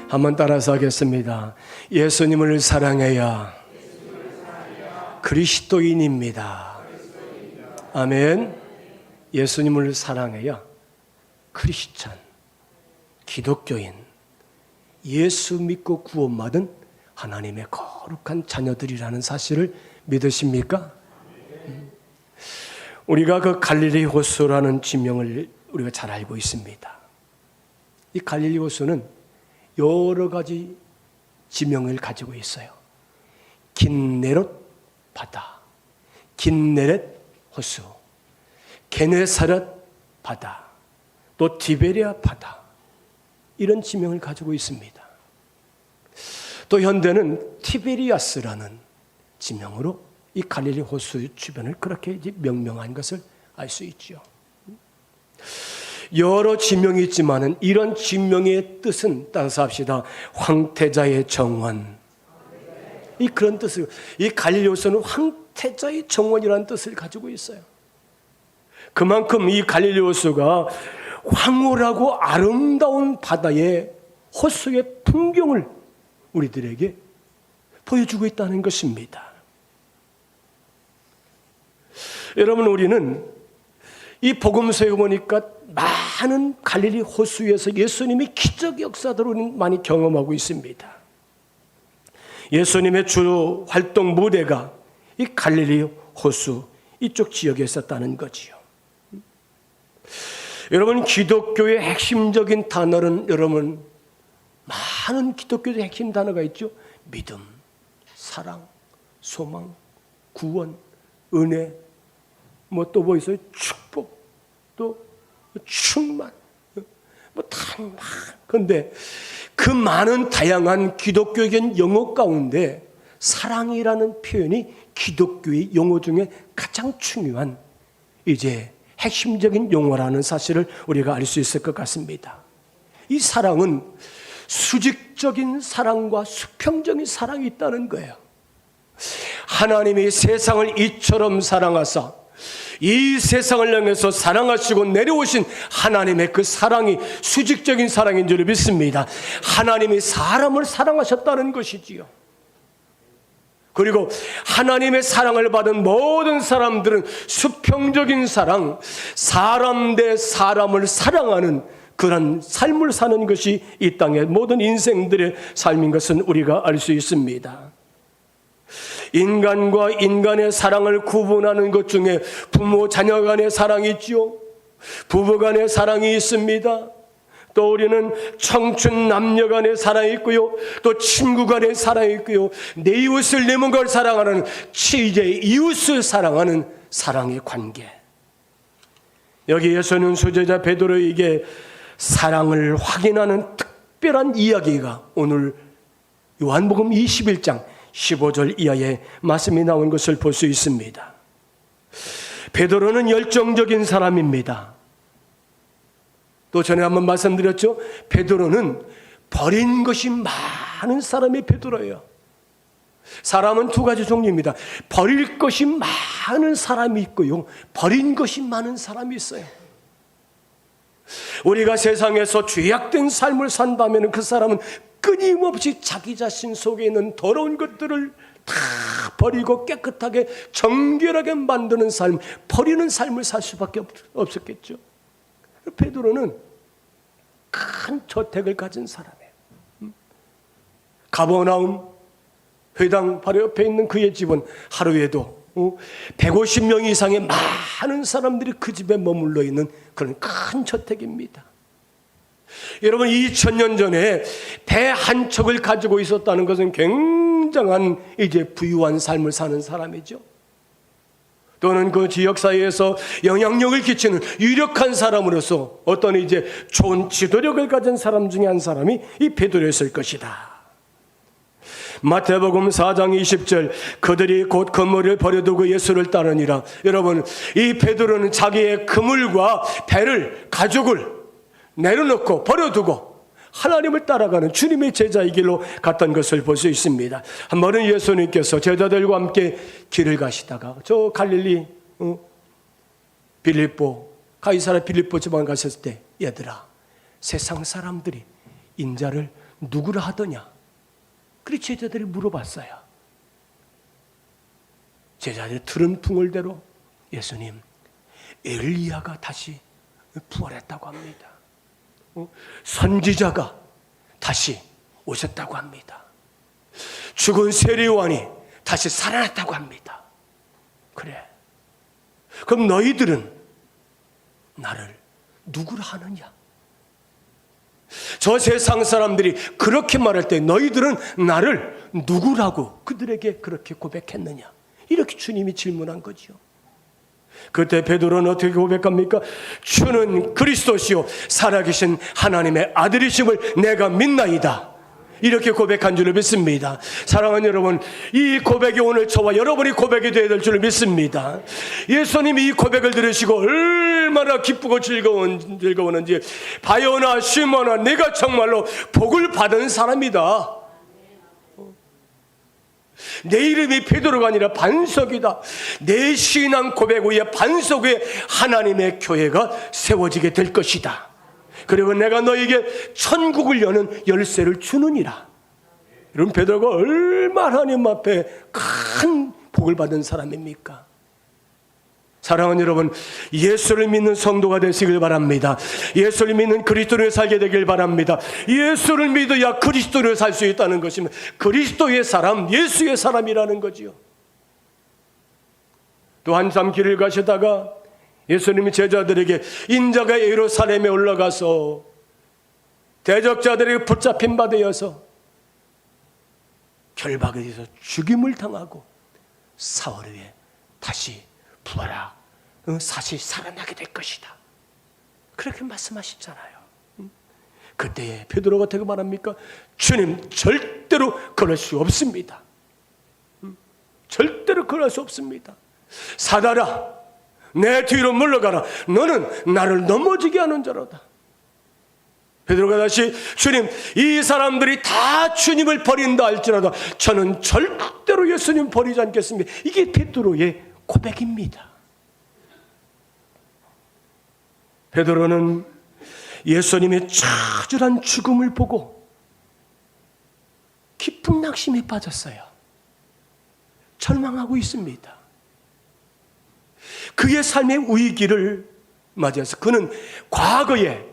한번 따라서 하겠습니다. 예수님을 사랑해야 그리스도인입니다. 아멘. 예수님을 사랑해야 크리스찬, 기독교인, 예수 믿고 구원받은 하나님의 거룩한 자녀들이라는 사실을 믿으십니까? 우리가 그 갈릴리 호수라는 지명을 우리가 잘 알고 있습니다. 이 갈릴리 호수는 여러 가지 지명을 가지고 있어요. 긴네롯 바다, 긴네렛 호수, 게네사렛 바다, 또 티베리아 바다, 이런 지명을 가지고 있습니다. 또 현대는 티베리아스라는 지명으로 이 갈릴리 호수 주변을 그렇게 이제 명명한 것을 알 수 있죠. 여러 지명이 있지만은 이런 지명의 뜻은 따라서 합시다. 황태자의 정원. 이 그런 뜻을, 이 갈릴리 호수는 황태자의 정원이라는 뜻을 가지고 있어요. 그만큼 이 갈릴리 호수가 황홀하고 아름다운 바다의 호수의 풍경을 우리들에게 보여주고 있다는 것입니다. 여러분, 우리는 이 복음서에 보니까 많은 갈릴리 호수에서 예수님이 기적 역사들을 많이 경험하고 있습니다. 예수님의 주 활동 무대가 이 갈릴리 호수 이쪽 지역에 있었다는 거지요. 여러분, 기독교의 핵심적인 단어는 여러분 많은 기독교의 핵심 단어가 있죠. 믿음, 사랑, 소망, 구원, 은혜, 또 뭐 있어요? 축복, 또 충만, 그런데 그 많은 다양한 기독교적인 용어 가운데 사랑이라는 표현이 기독교의 용어 중에 가장 중요한 이제 핵심적인 용어라는 사실을 우리가 알 수 있을 것 같습니다. 이 사랑은 수직적인 사랑과 수평적인 사랑이 있다는 거예요. 하나님이 세상을 이처럼 사랑하사 이 세상을 향해서 사랑하시고 내려오신 하나님의 그 사랑이 수직적인 사랑인 줄 믿습니다. 하나님이 사람을 사랑하셨다는 것이지요. 그리고 하나님의 사랑을 받은 모든 사람들은 수평적인 사랑, 사람 대 사람을 사랑하는 그런 삶을 사는 것이 이 땅의 모든 인생들의 삶인 것은 우리가 알 수 있습니다. 인간과 인간의 사랑을 구분하는 것 중에 부모 자녀 간의 사랑이 있죠. 부부 간의 사랑이 있습니다. 또 우리는 청춘 남녀 간의 사랑이 있고요. 또 친구 간의 사랑이 있고요. 내 이웃을 내 몸과 사랑하는 이제 이웃을 사랑하는 사랑의 관계. 여기 예수는 수제자 베드로에게 사랑을 확인하는 특별한 이야기가 오늘 요한복음 21장 15절 이하의 말씀이 나온 것을 볼 수 있습니다. 베드로는 열정적인 사람입니다. 또 전에 한번 말씀드렸죠. 베드로는 버린 것이 많은 사람이 베드로예요. 사람은 두 가지 종류입니다. 버릴 것이 많은 사람이 있고요, 버린 것이 많은 사람이 있어요. 우리가 세상에서 죄악된 삶을 산다면 그 사람은 끊임없이 자기 자신 속에 있는 더러운 것들을 다 버리고 깨끗하게 정결하게 만드는 삶, 버리는 삶을 살 수밖에 없었겠죠. 베드로는 큰 저택을 가진 사람이에요. 가버나움 회당 바로 옆에 있는 그의 집은 하루에도 150명 이상의 많은 사람들이 그 집에 머물러 있는 그런 큰 저택입니다. 여러분, 2000년 전에 배 한 척을 가지고 있었다는 것은 굉장한 이제 부유한 삶을 사는 사람이죠. 또는 그 지역사회에서 영향력을 끼치는 유력한 사람으로서 어떤 이제 좋은 지도력을 가진 사람 중에 한 사람이 이 베드로였을 것이다. 마태복음 4장 20절 그들이 곧 그물을 버려두고 예수를 따르니라. 여러분, 이 베드로는 자기의 그물과 배를 가족을 내려놓고 버려두고 하나님을 따라가는 주님의 제자의 길로 갔던 것을 볼 수 있습니다. 한 번은 예수님께서 제자들과 함께 길을 가시다가 저 갈릴리 빌립보 가이사랴 빌립보 지방 가셨을 때, 얘들아, 세상 사람들이 인자를 누구라 하더냐? 그리 제자들이 물어봤어요. 제자들이 들은 풍월대로 예수님, 엘리야가 다시 부활했다고 합니다. 선지자가 다시 오셨다고 합니다. 죽은 세례요한이 다시 살아났다고 합니다. 그래. 그럼 너희들은 나를 누구라 하느냐? 저 세상 사람들이 그렇게 말할 때 너희들은 나를 누구라고 그들에게 그렇게 고백했느냐? 이렇게 주님이 질문한 거죠. 그때 베드로는 어떻게 고백합니까? 주는 그리스도시요 살아계신 하나님의 아들이심을 내가 믿나이다. 이렇게 고백한 줄을 믿습니다. 사랑하는 여러분, 이 고백이 오늘 저와 여러분이 고백이 되어야 될 줄을 믿습니다. 예수님이 이 고백을 들으시고 얼마나 기쁘고 즐거웠는지, 바요나 시몬아, 네가 정말로 복을 받은 사람이다. 내 이름이 베드로가 아니라 반석이다. 내 신앙 고백 위에 반석 위에 하나님의 교회가 세워지게 될 것이다. 그리고 내가 너에게 천국을 여는 열쇠를 주느니라. 여러분, 베드로가 얼마나 하나님 앞에 큰 복을 받은 사람입니까? 사랑하는 여러분, 예수를 믿는 성도가 되시길 바랍니다. 예수를 믿는 그리스도를 살게 되길 바랍니다. 예수를 믿어야 그리스도를 살 수 있다는 것입니다. 그리스도의 사람, 예수의 사람이라는 거지요. 또 한참 길을 가시다가 예수님이 제자들에게 인자가 예루살렘에 올라가서 대적자들에게 붙잡힌 바 되어서 결박에 의해서 죽임을 당하고 사흘 후에 다시 부활하 사실 살아나게 될 것이다. 그렇게 말씀하셨잖아요. 그때에 베드로가 어떻게 말합니까? 주님, 절대로 그럴 수 없습니다. 절대로 그럴 수 없습니다. 사다라, 내 뒤로 물러가라. 너는 나를 넘어지게 하는 자로다. 베드로가 다시, 주님, 이 사람들이 다 주님을 버린다 할지라도 저는 절대로 예수님 버리지 않겠습니다. 이게 베드로의 고백입니다. 베드로는 예수님의 처절한 죽음을 보고 깊은 낙심에 빠졌어요. 절망하고 있습니다. 그의 삶의 위기를 맞이해서 그는 과거에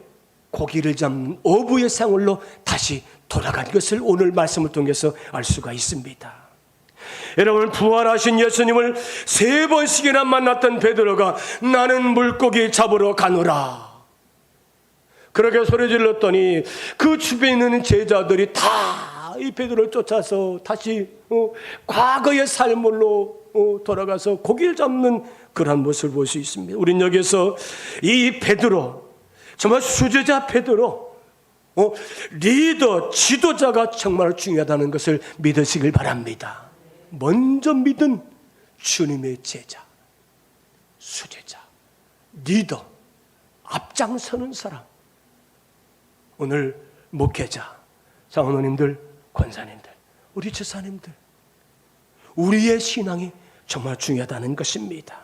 고기를 잡는 어부의 생활로 다시 돌아간 것을 오늘 말씀을 통해서 알 수가 있습니다. 여러분, 부활하신 예수님을 3번씩이나 만났던 베드로가 나는 물고기 잡으러 가노라 그렇게 소리 질렀더니 그 주변에 있는 제자들이 다 이 베드로를 쫓아서 다시 과거의 삶으로 돌아가서 고기를 잡는 그런 모습을 볼 수 있습니다. 우린 여기서 이 베드로, 정말 수제자 베드로, 리더, 지도자가 정말 중요하다는 것을 믿으시길 바랍니다. 먼저 믿은 주님의 제자, 수제자, 리더, 앞장서는 사람. 오늘 목회자, 장로님들, 권사님들, 우리 집사님들, 우리의 신앙이 정말 중요하다는 것입니다.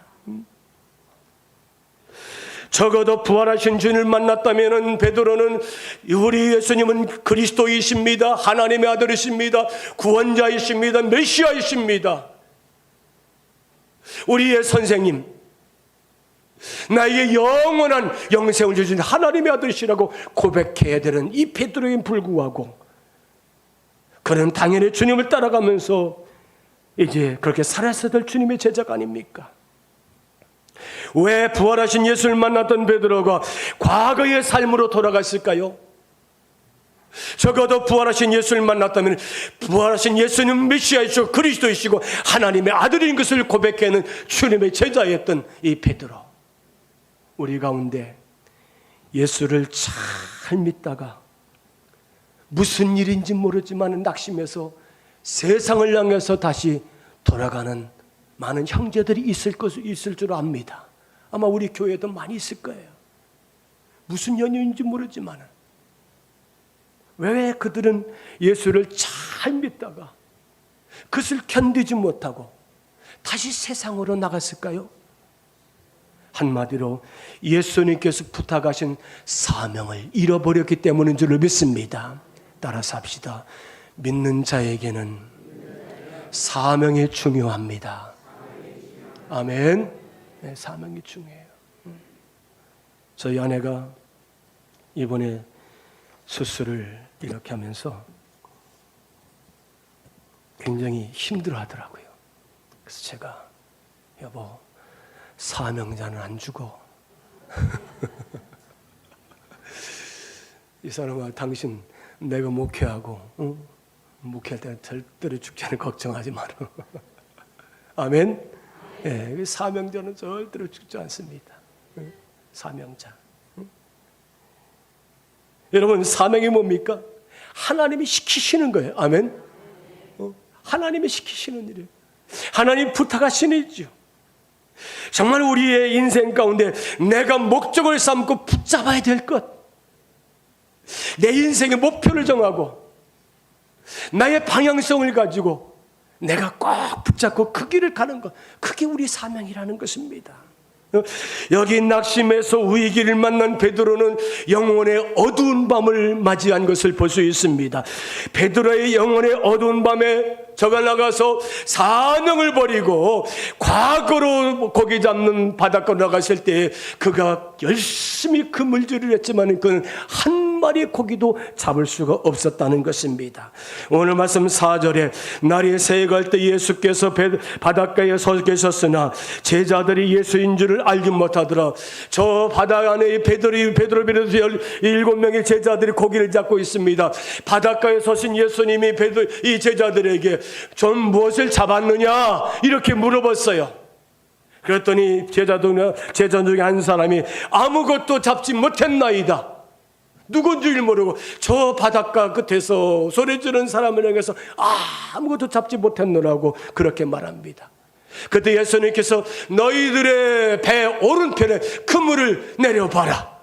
적어도 부활하신 주님을 만났다면 베드로는 우리 예수님은 그리스도이십니다. 하나님의 아들이십니다. 구원자이십니다. 메시아이십니다. 우리의 선생님, 나에게 영원한 영생을 주신 하나님의 아들이시라고 고백해야 되는 이 베드로에 불구하고 그는 당연히 주님을 따라가면서 이제 그렇게 살아서 될 주님의 제자가 아닙니까? 왜 부활하신 예수를 만났던 베드로가 과거의 삶으로 돌아갔을까요? 적어도 부활하신 예수를 만났다면 부활하신 예수는 메시아이시고 그리스도이시고 하나님의 아들인 것을 고백하는 주님의 제자였던 이 베드로, 우리 가운데 예수를 잘 믿다가 무슨 일인지 모르지만 낙심해서 세상을 향해서 다시 돌아가는 많은 형제들이 있을 줄 압니다. 아마 우리 교회도 많이 있을 거예요. 무슨 연유인지 모르지만 왜 그들은 예수를 잘 믿다가 그것을 견디지 못하고 다시 세상으로 나갔을까요? 한마디로 예수님께서 부탁하신 사명을 잃어버렸기 때문인 줄 믿습니다. 따라서 합시다. 믿는 자에게는 사명이 중요합니다. 아멘. 네, 사명이 중요해요. 저희 아내가 이번에 수술을 이렇게 하면서 굉장히 힘들어 하더라고요. 그래서 제가, 여보, 사명자는 안 죽어. 이 사람아, 당신 내가 목회하고 목회할 때는 절대로 죽지 않을 걱정하지 마라. 아멘. 예, 사명자는 절대로 죽지 않습니다. 사명자. 여러분, 사명이 뭡니까? 하나님이 시키시는 거예요. 아멘. 하나님이 시키시는 일이에요. 하나님 부탁하시는 일이죠. 정말 우리의 인생 가운데 내가 목적을 삼고 붙잡아야 될 것, 내 인생의 목표를 정하고 나의 방향성을 가지고 내가 꼭 붙잡고 그 길을 가는 것, 그게 우리 사명이라는 것입니다. 여기 낙심해서 위기를 만난 베드로는 영혼의 어두운 밤을 맞이한 것을 볼 수 있습니다. 베드로의 영혼의 어두운 밤에 저가 나가서 사명을 버리고 과거로 고기 잡는 바닷가로 나갔을 때 그가 열심히 그물질을 했지만 그는 한 마리 고기도 잡을 수가 없었다는 것입니다. 오늘 말씀 4절에 날이 새갈 때 예수께서 바닷가에 서 계셨으나 제자들이 예수인 줄을 알지 못하더라. 저 바다 안에 베드로 비롯해서 7명의 제자들이 고기를 잡고 있습니다. 바닷가에 서신 예수님이 이 제자들에게 전 무엇을 잡았느냐 이렇게 물어봤어요. 그랬더니 제자 중에 한 사람이 아무것도 잡지 못했나이다. 누군지 모르고 저 바닷가 끝에서 소리 지르는 사람을 향해서 아무것도 잡지 못했노라고 그렇게 말합니다. 그때 예수님께서 너희들의 배 오른편에 그물을 내려봐라,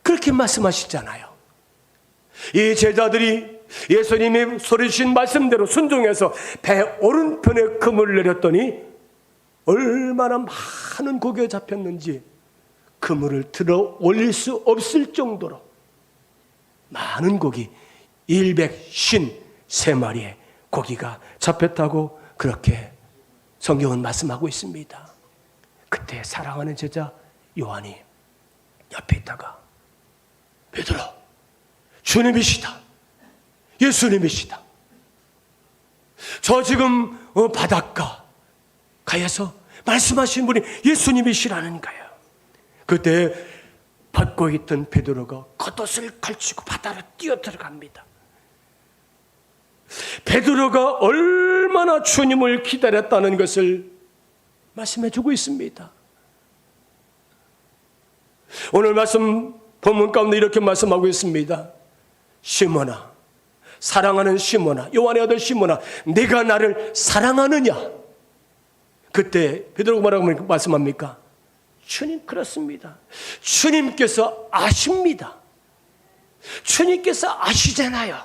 그렇게 말씀하시잖아요. 이 제자들이 예수님이 소리신 말씀대로 순종해서 배 오른편에 그물을 내렸더니 얼마나 많은 고기가 잡혔는지 그물을 들어 올릴 수 없을 정도로 많은 고기, 153마리의 고기가 잡혔다고 그렇게 성경은 말씀하고 있습니다. 그때 사랑하는 제자 요한이 옆에 있다가 베드로, 주님이시다, 예수님이시다, 저 지금 바닷가에서 말씀하신 분이 예수님이시라는 거예요. 그때 받고 있던 베드로가 겉옷을 걸치고 바다로 뛰어들어갑니다. 베드로가 얼마나 주님을 기다렸다는 것을 말씀해 주고 있습니다. 오늘 말씀 본문 가운데 이렇게 말씀하고 있습니다. 시몬아, 사랑하는 시몬아, 요한의 아들 시몬아, 네가 나를 사랑하느냐? 그때 베드로가 뭐라고 말씀합니까? 주님, 그렇습니다. 주님께서 아십니다. 주님께서 아시잖아요.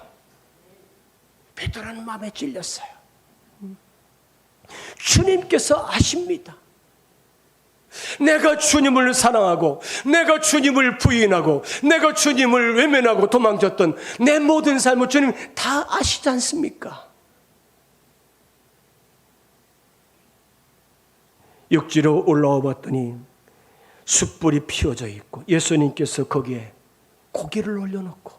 베드로는 마음에 찔렸어요. 주님께서 아십니다. 내가 주님을 사랑하고 내가 주님을 부인하고 내가 주님을 외면하고 도망쳤던 내 모든 삶을 주님 다 아시지 않습니까? 육지로 올라와 봤더니 숯불이 피워져 있고 예수님께서 거기에 고기를 올려놓고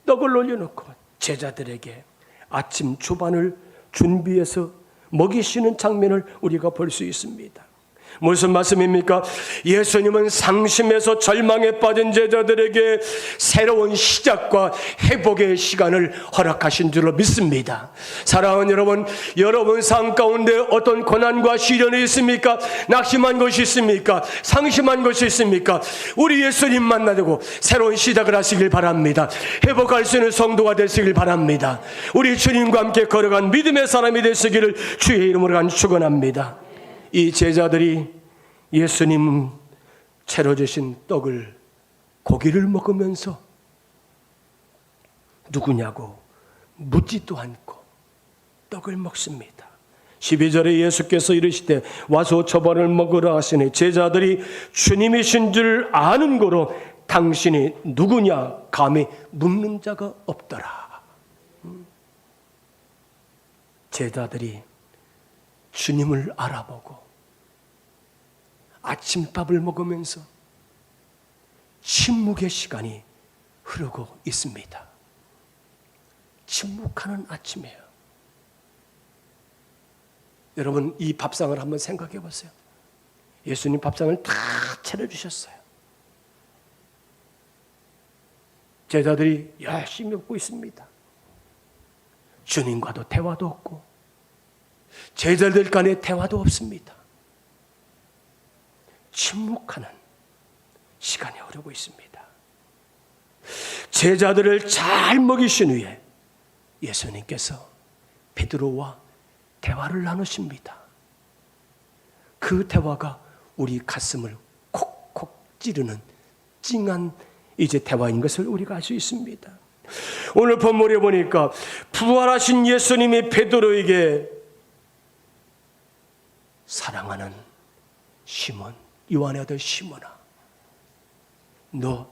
떡을 올려놓고 제자들에게 아침 주반을 준비해서 먹이시는 장면을 우리가 볼 수 있습니다. 무슨 말씀입니까? 예수님은 상심해서 절망에 빠진 제자들에게 새로운 시작과 회복의 시간을 허락하신 줄로 믿습니다. 사랑하는 여러분, 여러분 삶 가운데 어떤 고난과 시련이 있습니까? 낙심한 것이 있습니까? 상심한 것이 있습니까? 우리 예수님 만나고 새로운 시작을 하시길 바랍니다. 회복할 수 있는 성도가 되시길 바랍니다. 우리 주님과 함께 걸어간 믿음의 사람이 되시기를 주의 이름으로 축원합니다. 이 제자들이 예수님 차려주신 떡을, 고기를 먹으면서 누구냐고 묻지도 않고 떡을 먹습니다. 12절에 예수께서 이르시되 와서 저번을 먹으라 하시니 제자들이 주님이신 줄 아는 거로 당신이 누구냐 감히 묻는 자가 없더라. 제자들이 주님을 알아보고 아침밥을 먹으면서 침묵의 시간이 흐르고 있습니다. 침묵하는 아침이에요. 여러분, 이 밥상을 한번 생각해 보세요. 예수님 밥상을 다 차려주셨어요. 제자들이 열심히 먹고 있습니다. 주님과도 대화도 없고 제자들 간에 대화도 없습니다. 침묵하는 시간이 흐르고 있습니다. 제자들을 잘 먹이신 후에 예수님께서 베드로와 대화를 나누십니다. 그 대화가 우리 가슴을 콕콕 찌르는 찡한 이제 대화인 것을 우리가 알 수 있습니다. 오늘 본문에 보니까 부활하신 예수님이 베드로에게 사랑하는 시몬, 요한의 아들 시몬아, 너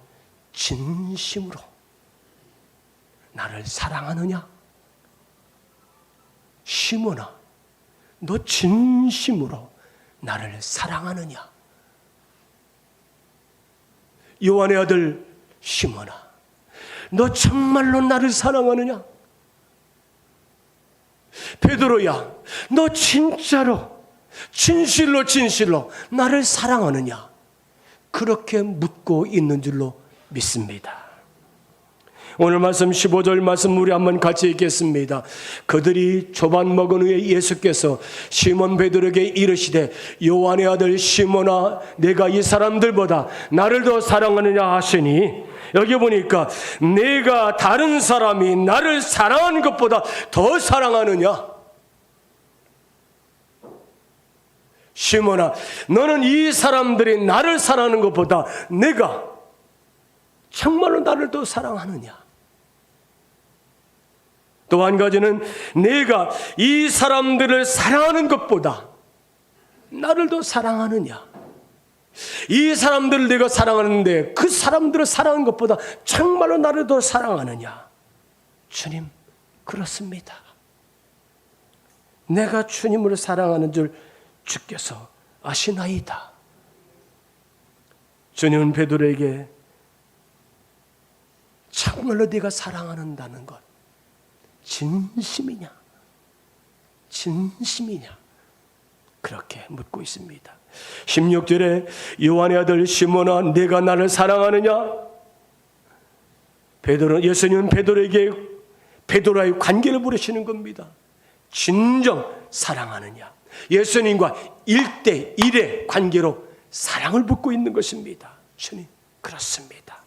진심으로 나를 사랑하느냐? 시몬아, 너 진심으로 나를 사랑하느냐? 요한의 아들 시몬아, 너 정말로 나를 사랑하느냐? 베드로야, 너 진짜로 진실로 나를 사랑하느냐? 그렇게 묻고 있는 줄로 믿습니다. 오늘 말씀 15절 말씀 우리 한번 같이 읽겠습니다. 그들이 조반 먹은 후에 예수께서 시몬 베드로에게 이르시되 요한의 아들 시몬아, 내가 이 사람들보다 나를 더 사랑하느냐 하시니, 여기 보니까 내가 다른 사람이 나를 사랑하는 것보다 더 사랑하느냐? 시몬아, 너는 이 사람들이 나를 사랑하는 것보다 내가 정말로 나를 더 사랑하느냐? 또 한 가지는 내가 이 사람들을 사랑하는 것보다 나를 더 사랑하느냐? 이 사람들을 내가 사랑하는데 그 사람들을 사랑하는 것보다 정말로 나를 더 사랑하느냐? 주님, 그렇습니다. 내가 주님을 사랑하는 줄 주께서 아시나이다. 주님은 베드로에게 정말로 네가 사랑한다는 것 진심이냐? 진심이냐? 그렇게 묻고 있습니다. 16절에 요한의 아들 시몬아, 내가 나를 사랑하느냐? 예수님은 베드로에게 베드로와의 관계를 물으시는 겁니다. 진정 사랑하느냐? 예수님과 1대1의 관계로 사랑을 묻고 있는 것입니다. 주님, 그렇습니다.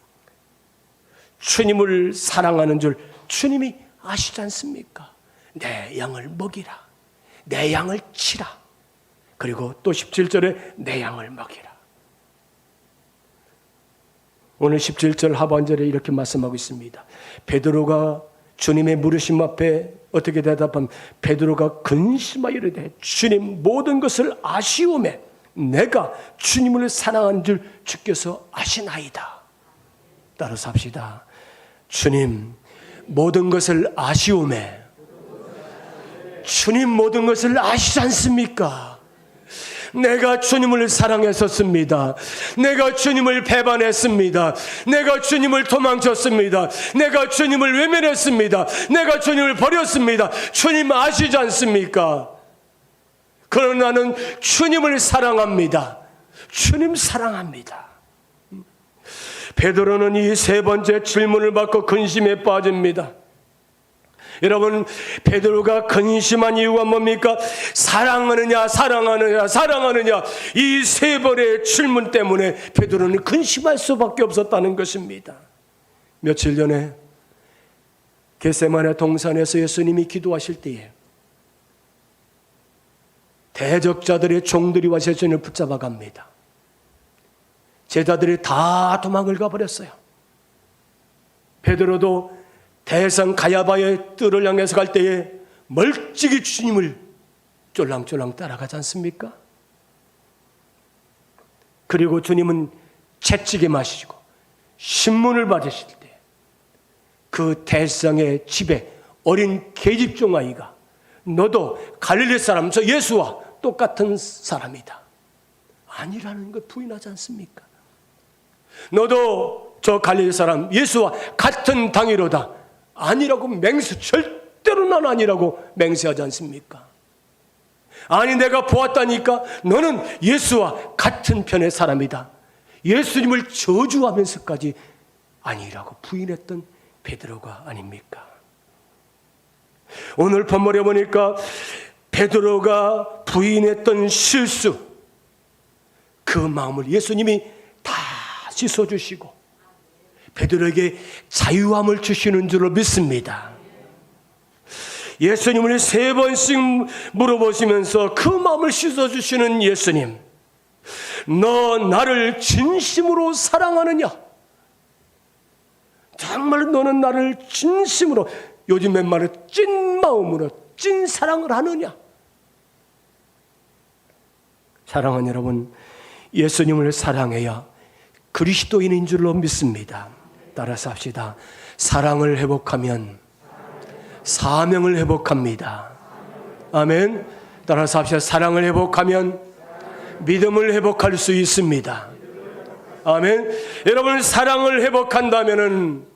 주님을 사랑하는 줄 주님이 아시지 않습니까? 내 양을 먹이라, 내 양을 치라, 그리고 또 17절에 내 양을 먹이라. 오늘 17절 하반절에 이렇게 말씀하고 있습니다. 베드로가 주님의 물으심 앞에 어떻게 대답하면, 베드로가 근심하여 이르되 주님, 모든 것을 아시오매 내가 주님을 사랑하는 줄 주께서 아시나이다. 따라서 합시다. 주님, 모든 것을 아시오매. 주님, 모든 것을 아시지 않습니까? 내가 주님을 사랑했었습니다. 내가 주님을 배반했습니다. 내가 주님을 도망쳤습니다. 내가 주님을 외면했습니다. 내가 주님을 버렸습니다. 주님 아시지 않습니까? 그러나 나는 주님을 사랑합니다. 주님 사랑합니다. 베드로는 이 세 번째 질문을 받고 근심에 빠집니다. 여러분, 베드로가 근심한 이유가 뭡니까? 사랑하느냐, 사랑하느냐, 사랑하느냐, 이 세 번의 질문 때문에 베드로는 근심할 수밖에 없었다는 것입니다. 며칠 전에 겟세마네 동산에서 예수님이 기도하실 때에 대적자들의 종들이 와서 예수님을 붙잡아 갑니다. 제자들이 다 도망을 가버렸어요. 베드로도 대성 가야바의 뜰을 향해서 갈 때에 멀찍이 주님을 쫄랑쫄랑 따라가지 않습니까? 그리고 주님은 채찍에 마시고 신문을 받으실 때 그 대성의 집에 어린 계집종 아이가 너도 갈릴리 사람 저 예수와 똑같은 사람이다 아니라는 걸 부인하지 않습니까? 너도 저 갈릴리 사람 예수와 같은 당이로다 아니라고 절대로 난 아니라고 맹세하지 않습니까? 아니 내가 보았다니까 너는 예수와 같은 편의 사람이다 예수님을 저주하면서까지 아니라고 부인했던 베드로가 아닙니까? 오늘 본문에 보니까 베드로가 부인했던 실수 그 마음을 예수님이 다 씻어주시고 베드로에게 자유함을 주시는 줄로 믿습니다. 예수님을 3번씩 물어보시면서 그 마음을 씻어주시는 예수님 너 나를 진심으로 사랑하느냐? 정말 너는 나를 진심으로 요즘 말로 찐 마음으로 찐 사랑을 하느냐? 사랑하는 여러분 예수님을 사랑해야 그리스도인인 줄로 믿습니다. 따라서 합시다. 사랑을 회복하면 사명을 회복합니다. 아멘. 따라서 합시다. 사랑을 회복하면 믿음을 회복할 수 있습니다. 아멘. 여러분 사랑을 회복한다면은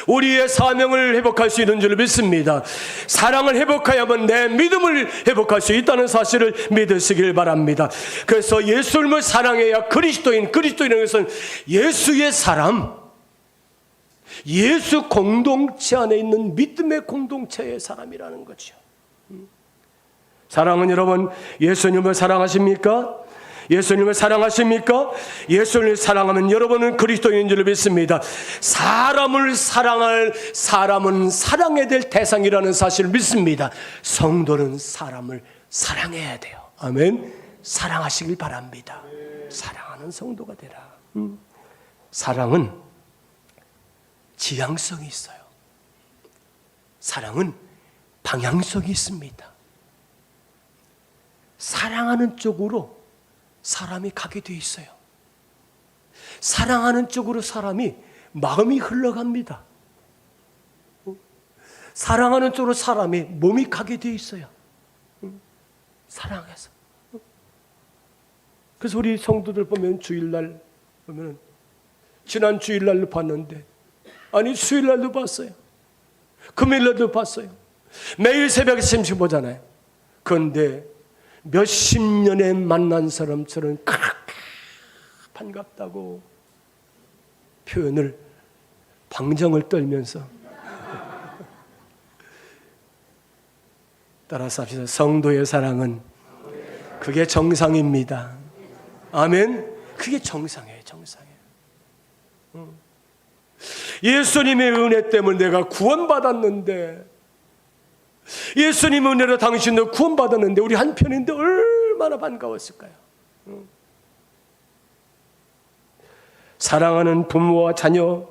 우리의 사명을 회복할 수 있는 줄 믿습니다. 사랑을 회복해야만 내 믿음을 회복할 수 있다는 사실을 믿으시길 바랍니다. 그래서 예수님을 사랑해야 그리스도인인 것은 예수의 사람, 예수 공동체 안에 있는 믿음의 공동체의 사람이라는 거죠. 사랑은 여러분 예수님을 사랑하십니까? 예수님을 사랑하십니까? 예수님을 사랑하면 여러분은 그리스도인인 줄 믿습니다. 사람은 사랑해야 될 대상이라는 사실을 믿습니다. 성도는 사람을 사랑해야 돼요. 아멘. 사랑하시길 바랍니다. 사랑하는 성도가 되라. 사랑은 지향성이 있어요. 사랑은 방향성이 있습니다. 사랑하는 쪽으로 사람이 가게 돼 있어요. 사랑하는 쪽으로 사람이 마음이 흘러갑니다. 사랑하는 쪽으로 사람이 몸이 가게 돼 있어요. 사랑해서. 그래서 우리 성도들 보면 주일날 보면 지난 주일날도 봤는데 아니 수요일날도 봤어요. 금요일날도 봤어요. 매일 새벽에 심심 보잖아요. 그런데 몇십 년에 만난 사람처럼 그렇게 반갑다고 표현을 방정을 떨면서 따라서 합시다. 성도의 사랑은 그게 정상입니다. 아멘. 그게 정상이에요. 정상이에요. 예수님의 은혜 때문에 내가 구원받았는데 예수님 은혜로 당신도 구원받았는데 우리 한편인데 얼마나 반가웠을까요? 사랑하는 부모와 자녀,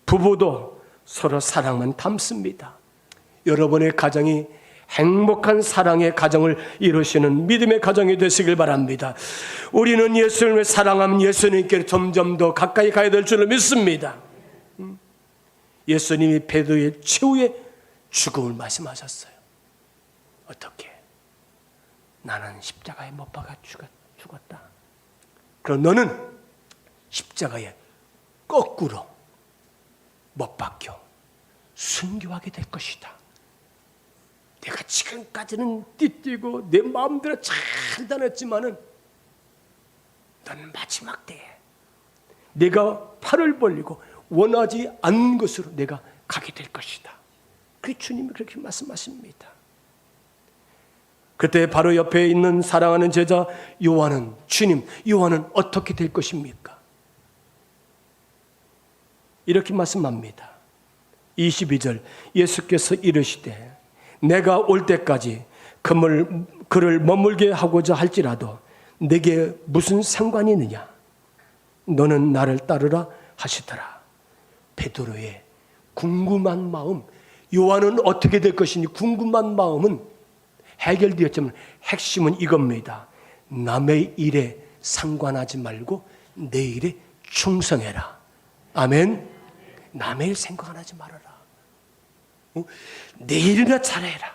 부부도 서로 사랑만 담습니다. 여러분의 가정이 행복한 사랑의 가정을 이루시는 믿음의 가정이 되시길 바랍니다. 우리는 예수님을 사랑하면 예수님께 점점 더 가까이 가야 될 줄을 믿습니다. 예수님이 베드로의 최후의 죽음을 말씀하셨어요. 어떻게? 나는 십자가에 못 박아 죽었다. 그럼 너는 십자가에 거꾸로 못 박혀 순교하게 될 것이다. 내가 지금까지는 띠뛰고 내 마음대로 잘 다녔지만은 너는 마지막 때에 내가 팔을 벌리고 원하지 않는 것으로 내가 가게 될 것이다. 그 주님이 그렇게 말씀하십니다. 그때 바로 옆에 있는 사랑하는 제자 요한은 주님, 요한은 어떻게 될 것입니까? 이렇게 말씀합니다. 22절 예수께서 이르시되 내가 올 때까지 그를 머물게 하고자 할지라도 내게 무슨 상관이 있느냐? 너는 나를 따르라 하시더라. 베드로의 궁금한 마음, 요한은 어떻게 될 것이니 궁금한 마음은 해결되었지만 핵심은 이겁니다. 남의 일에 상관하지 말고 내 일에 충성해라. 아멘. 남의 일 생각 안 하지 말아라. 내 일이나 잘해라.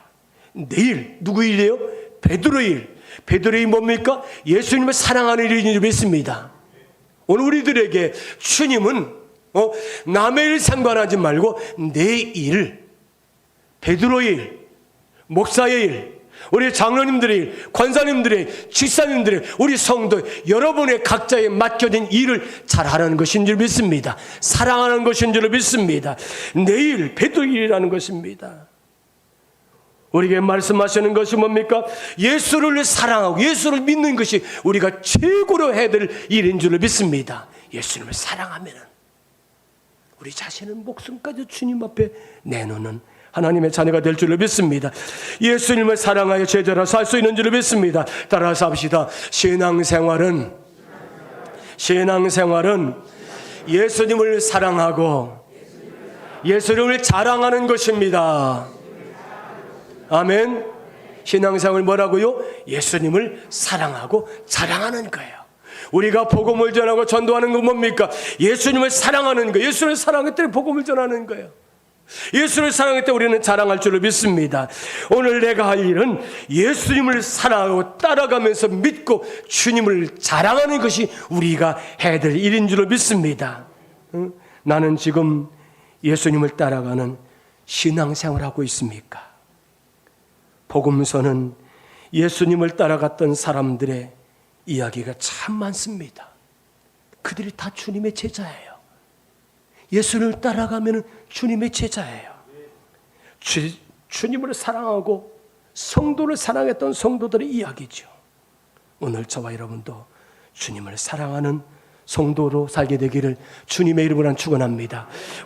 내일 누구 일이에요? 베드로의 일. 베드로의 뭡니까? 예수님을 사랑하는 일을 믿습니다. 오늘 우리들에게 주님은 남의 일 상관하지 말고 내 일, 베드로의 일, 목사의 일, 우리 장로님들의 일, 권사님들의, 집사님들의, 우리 성도 여러분의 각자의 맡겨진 일을 잘하는 것인 줄 믿습니다. 사랑하는 것인 줄 믿습니다. 내일 베드로의 일이라는 것입니다. 우리에게 말씀하시는 것이 뭡니까? 예수를 사랑하고 예수를 믿는 것이 우리가 최고로 해야 될 일인 줄 믿습니다. 예수님을 사랑하면 우리 자신의 목숨까지 주님 앞에 내놓는 하나님의 자녀가 될 줄로 믿습니다. 예수님을 사랑하여 제자로 살 수 있는 줄로 믿습니다. 따라서 합시다. 신앙생활은 예수님을 사랑하고 예수님을 자랑하는 것입니다. 아멘. 신앙생활 뭐라고요? 예수님을 사랑하고 자랑하는 거예요. 우리가 복음을 전하고 전도하는 건 뭡니까? 예수님을 사랑하는 거예요. 예수를 사랑할 때 복음을 전하는 거예요. 예수를 사랑할 때 우리는 자랑할 줄로 믿습니다. 오늘 내가 할 일은 예수님을 사랑하고 따라가면서 믿고 주님을 자랑하는 것이 우리가 해야 될 일인 줄로 믿습니다. 나는 지금 예수님을 따라가는 신앙생활을 하고 있습니까? 복음서는 예수님을 따라갔던 사람들의 이야기가 참 많습니다. 그들이 다 주님의 제자예요. 예수를 따라가면 주님의 제자예요. 주님을 사랑하고 성도를 사랑했던 성도들의 이야기죠. 오늘 저와 여러분도 주님을 사랑하는 성도로 살게 되기를 주님의 이름으로 축원합니다.